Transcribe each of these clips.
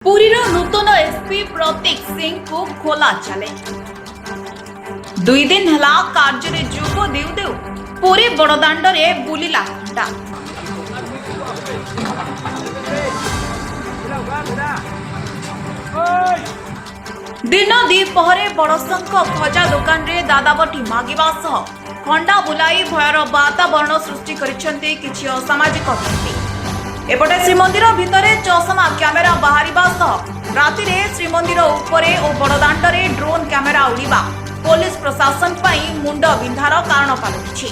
पुरीर नूतन SP प्रतीक सिंह को खोला challenge. 2 दिन हला कार्य जोग देउ देउ पुरी बड़दाण्ड रे बुलिला घंटा। दिन द्विपहरे बड़संख खजा दुकान रे दादाबटी मागिबा सह खंडा बुलाई भयर वातावरण सृष्टि करिसेंती किछि असामाजिक व्यक्ति। एपटे श्रीमंदिर भितरे चषमा क्यामेरा बाहरिबा सह राति रे श्रीमंदिर उपरे और बड़दाण्ड रे ड्रोन क्यामेरा उड़िबा पुलिस प्रशासन पई मुंड बिंधार कारण पालटिछि।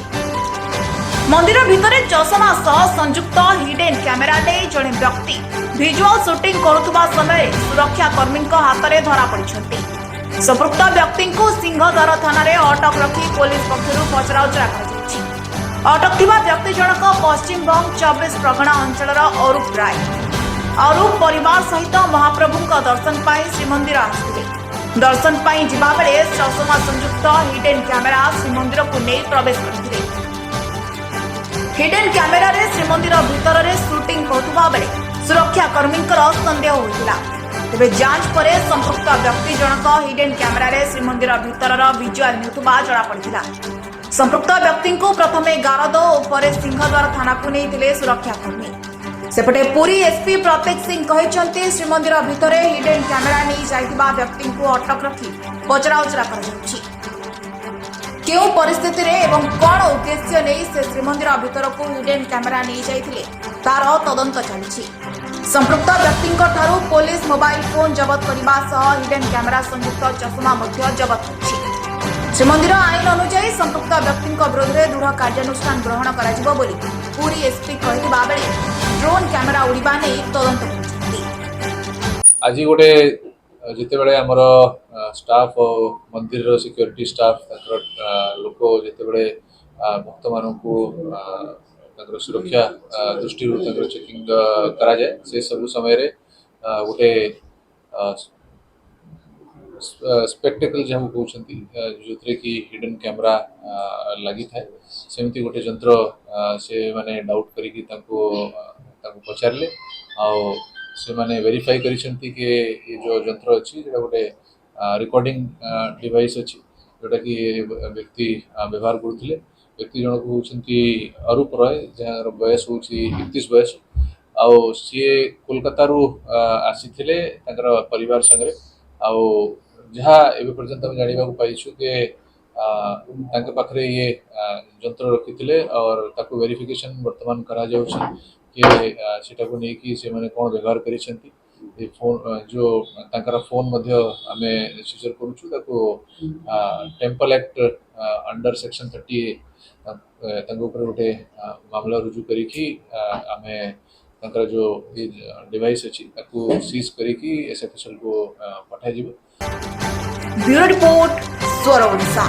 मंदिर भितरे चषमा सह संयुक्त हिडन क्यामेरा ले जणे व्यक्ति विजुअल शूटिंग करुवा समय सुरक्षा कर्मी हाथ में धरा पड़िछंती। संपृक्त व्यक्ति को सिंहद्वार थाना रे अटक रखी पुलिस पक्षरु पचराउचरा कराଯାଇଛି। अटक थिबा व्यक्ति जनक पश्चिम बंग 24 प्रगणा अंचलर अरूप राय। अरूप परिवार सहित महाप्रभु दर्शन पाई श्रीमंदिर आसिले। दर्शन पाई जिबा बेले चषमा संयुक्त हिडन क्यामेरा श्रीमंदिर को नहीं प्रवेश करथिले। हिडन क्यामेरा रे श्रीमंदिर भीतर रे शूटिंग करुवा बेले सुरक्षा कर्मी संदेह होइतिला। तेबे जांच पर संपृक्त व्यक्ति जनक हिडन क्यामेरा रे श्रीमंदिर भीतर विजुअल नेउथुबा जड़ा पड़िथिला। संपृक्त व्यक्ति को प्रथमे गारद और परे सिंहद्वार थाना को नहीं सुरक्षा कर्मी। सेपटे पुरी एसपी प्रतीक सिंह कहते श्रीमंदिर भितर हिडन क्यामेरा नहीं जाइथिबा व्यक्ति को अटक रखी पचराउचरा कर केउ परिस्थिति रे एवं कौन उद्देश्य नहीं से श्रीमंदिर भितर को हिडन क्यामेरा नहीं जाइथिले तार तदंत चलिछि। संपृक्त व्यक्ति ठारू पुलिस मोबाइल फोन जबत करने सह हिडन क्यामेरा संयुक्त चषमा जबत कर श्रीमंदिर आईन अनुसार संपृक्त व्यक्ति विरोध में दृढ़ कार्यानुष्ठान ग्रहण करा बोली पुरी एसपी कहिबा बेले ड्रोन क्यामेरा उड़िबा नै तदंत करछथि। आज गोटे जिते बड़े आमर स्टाफ और मंदिर सिक्योरिटी स्टाफ लोक जिते भक्त मान सुरक्षा दृष्टि चेकिंग करा जाए से सब समय गोटे स्पेक्टेकल जहाँ कहते जो कि हिडन कैमरा लगी था सेमती गोटे जंत्र से माने डाउट करी पचारे से माने वेरीफाई करिसेंती कि ये जो जंत्र अच्छी जो गोटे रिकॉर्डिंग डिवाइस अच्छी जोटा कि व्यक्ति व्यवहार करते व्यक्ति जनक होती अरूप रॉय जहाँ बयस हूँ 31 बयस आउ सी कोलकाता आसी परिवार संगे आउ जहाँ एवं पर्यंत आम जाना पाइछु कि पाखे ये जंत्र रखी और ताको वेरिफिकेशन वर्तमान करा सेटा को लेकिन से माने कौन व्यवहार करिसेंती फोन जो तांकर फोन आमे सीजर करूछु ताको टेम्पल एक्ट अंडर सेक्शन 30 ऊपर गोटे मामला रुजु करी आमे तांकर जो डिवाइस अच्छी ताको सीज करी एसएफएसएल को पठाई जिवो। ब्यूरो रिपोर्ट स्वर ओडिशा।